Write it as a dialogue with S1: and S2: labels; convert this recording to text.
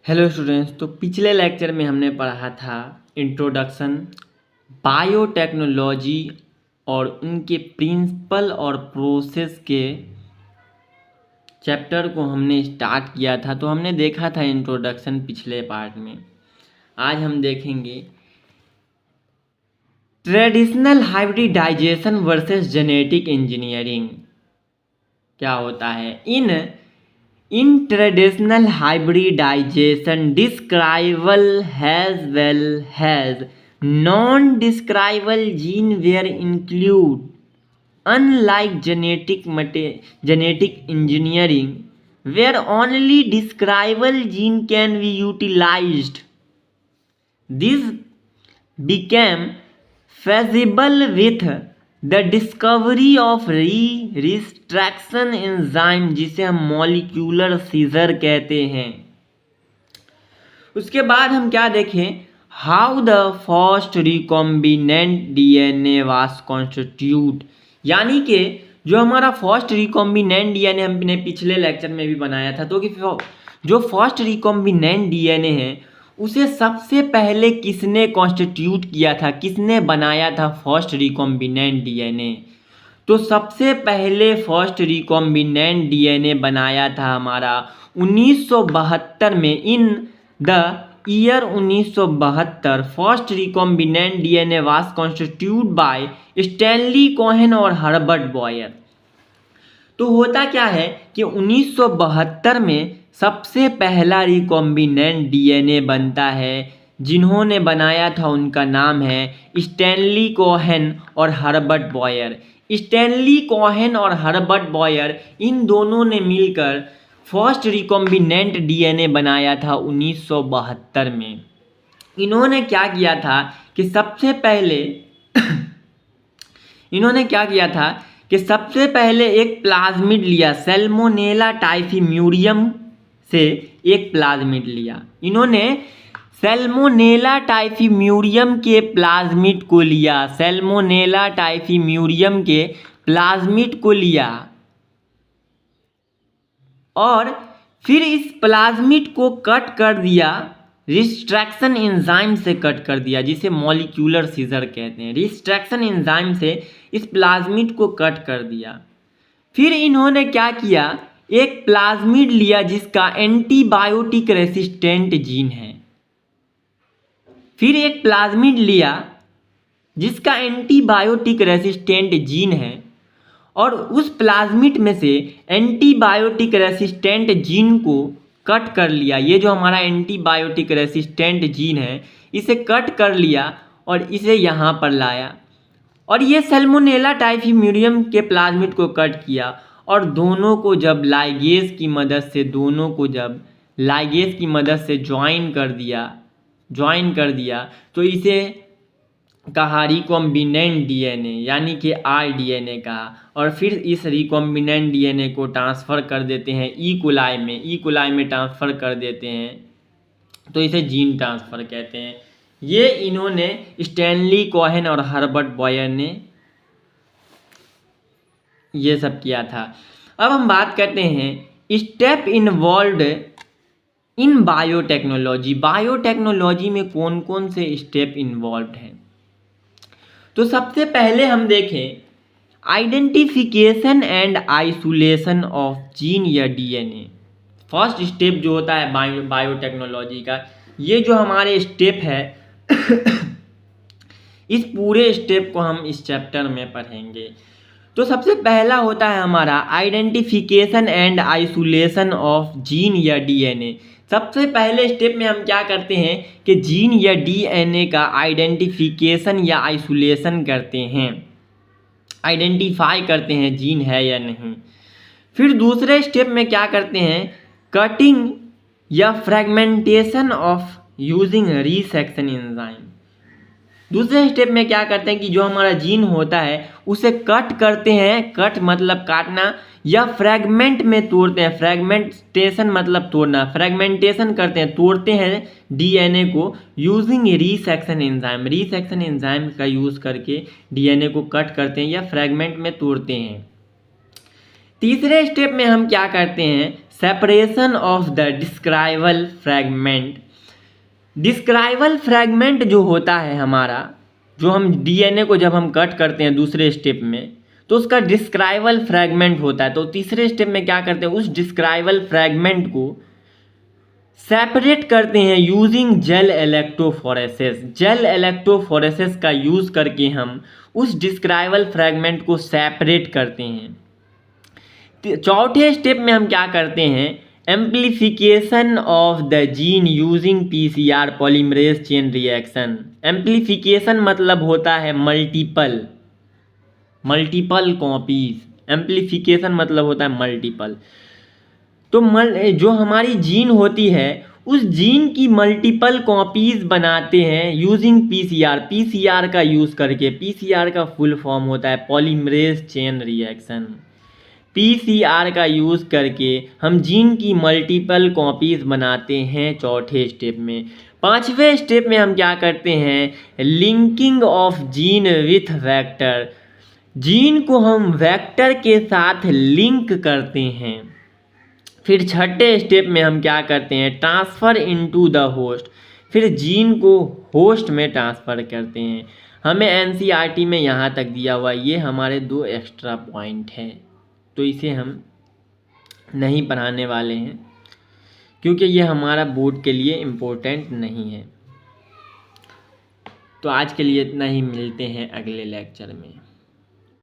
S1: Hello students. तो पिछले lecture में हमने पढ़ा था इंट्रोडक्शन बायोटेक्नोलॉजी और उनके प्रिंसिपल और प्रोसेस के चैप्टर को हमने स्टार्ट किया था। तो हमने देखा था इंट्रोडक्शन पिछले पार्ट में। आज हम देखेंगे traditional hybridisation versus genetic engineering क्या होता है। In traditional hybridization, describable as well as non-describable gene were included. Unlike genetic engineering, where only describable gene can be utilized, this became feasible with the discovery of restriction enzyme जिसे हम molecular scissor कहते हैं। उसके बाद हम क्या देखें, how the first recombinant DNA was constitute, यानी कि जो हमारा फर्स्ट रिकॉम्बिनेंट डीएनए हमने पिछले लेक्चर में भी बनाया था। तो कि जो फर्स्ट रिकॉम्बिनेंट डीएनए है उसे सबसे पहले किसने कॉन्स्टिट्यूट किया था, किसने बनाया था फर्स्ट रिकॉम्बिनेंट डीएनए। तो सबसे पहले फर्स्ट रिकॉम्बिनेंट डीएनए बनाया था हमारा 1972 में। In the year 1972 first recombinant DNA was constitute by Stanley Cohen और हर्बर्ट बॉयर। तो होता क्या है कि 1972 में सबसे पहला रिकॉम्बिनेंट डीएनए बनता है। जिन्होंने बनाया था उनका नाम है स्टैनली कोहेन और हर्बर्ट बॉयर। स्टैनली कोहेन और हर्बर्ट बॉयर इन दोनों ने मिलकर फर्स्ट रिकॉम्बिनेंट डीएनए बनाया था 1972 में। इन्होंने क्या किया था कि सबसे पहले एक प्लाज्मिड लिया, सैल्मोनेला टाइफीम्यूरियम से एक प्लाज्मिड लिया। इन्होंने सैल्मोनेला टाइफीम्यूरियम के प्लाज्मिड को लिया, सैल्मोनेला टाइफीम्यूरियम के प्लाज्मिड को लिया और फिर इस प्लाज्मिड को कट कर दिया, रिस्ट्रैक्शन एंजाइम से कट कर दिया, जिसे मॉलिक्यूलर सीजर कहते हैं। रिस्ट्रैक्शन एंजाइम से इस प्लाज्मिड को कट कर दिया। फिर इन्होंने क्या किया, एक प्लाज्मिड लिया जिसका एंटीबायोटिक रेसिस्टेंट जीन है। फिर एक प्लाज्मिड लिया जिसका एंटीबायोटिक रेसिस्टेंट जीन है और उस प्लाज्मिड में से एंटीबायोटिक रेसिस्टेंट जीन को कट कर लिया। ये जो हमारा एंटीबायोटिक रेसिस्टेंट जीन है इसे कट कर लिया और इसे यहाँ पर लाया और ये सैल्मोनेला टाइफीम्यूरियम के प्लाज्मिड को कट किया और दोनों को जब लाइगेज की मदद से ज्वाइन कर दिया तो इसे कहा रिकॉम्बिनेंट डीएनए, यानी कि आरडीएनए कहा। और फिर इस रिकॉम्बिनेंट डीएनए को ट्रांसफ़र कर देते हैं ई कोलाई में ट्रांसफ़र कर देते हैं, तो इसे जीन ट्रांसफ़र कहते हैं। ये इन्होंने स्टैनली कोहेन और हर्बर्ट बॉयर ने ये सब किया था। अब हम बात करते हैं स्टेप इन्वॉल्व्ड इन बायोटेक्नोलॉजी में कौन कौन से स्टेप इन्वॉल्व्ड हैं। तो सबसे पहले हम देखें identification and isolation of gene या डीएनए। फर्स्ट स्टेप जो होता है बायोटेक्नोलॉजी का, ये जो हमारे स्टेप है इस पूरे स्टेप को हम इस चैप्टर में पढ़ेंगे। तो सबसे पहला होता है हमारा identification and isolation of gene या डीएनए। सबसे पहले स्टेप में हम क्या करते हैं कि जीन या डीएनए का आइडेंटिफिकेशन या आइसोलेशन करते हैं, आइडेंटिफाई करते हैं जीन है या नहीं। फिर दूसरे स्टेप में क्या करते हैं, कटिंग या fragmentation of using resection enzyme. दूसरे स्टेप में क्या करते हैं कि जो हमारा जीन होता है उसे कट करते हैं, कट मतलब काटना, या फ्रैगमेंट में तोड़ते हैं, फ्रैगमेंटेशन मतलब तोड़ना, फ्रैगमेंटेशन करते हैं, तोड़ते हैं डीएनए को using resection enzyme. Resection enzyme का यूज़ करके डीएनए को कट करते हैं या फ्रैगमेंट में तोड़ते हैं। तीसरे स्टेप में हम क्या करते हैं, separation of the describable fragment. Describable fragment जो होता है हमारा, जो हम डीएनए को जब हम कट करते हैं दूसरे स्टेप में, तो उसका डिस्क्राइबल फ्रैगमेंट होता है। तो तीसरे स्टेप में क्या करते हैं, उस डिस्क्राइबल फ्रैगमेंट को सेपरेट करते हैं using gel electrophoresis. Gel electrophoresis का यूज़ करके हम उस डिस्क्राइबल फ्रैगमेंट को सेपरेट करते हैं। चौथे स्टेप में हम क्या करते हैं, amplification of the gene using PCR polymerase chain reaction. Amplification मतलब होता है मल्टीपल कॉपीज। एम्प्लीफिकेशन मतलब होता है मल्टीपल। तो जो हमारी जीन होती है उस जीन की मल्टीपल कॉपीज बनाते हैं यूजिंग पीसीआर। पीसीआर का यूज़ करके, पीसीआर का फुल फॉर्म होता है पॉलीमरेज चेन रिएक्शन। पीसीआर का यूज़ करके हम जीन की मल्टीपल कॉपीज बनाते हैं चौथे स्टेप में। पांचवें स्टेप में हम क्या करते हैं, linking of gene with vector. Gene को हम वेक्टर के साथ लिंक करते हैं। फिर छठे स्टेप में हम क्या करते हैं, ट्रांसफ़र इनटू द होस्ट। फिर जीन को होस्ट में ट्रांसफ़र करते हैं। हमें एनसीईआरटी में यहाँ तक दिया हुआ, ये हमारे 2 एक्स्ट्रा पॉइंट हैं, तो इसे हम नहीं पढ़ाने वाले हैं क्योंकि ये हमारा बोर्ड के लिए इम्पोर्टेंट नहीं है। तो आज के लिए इतना ही, मिलते हैं अगले लेक्चर में।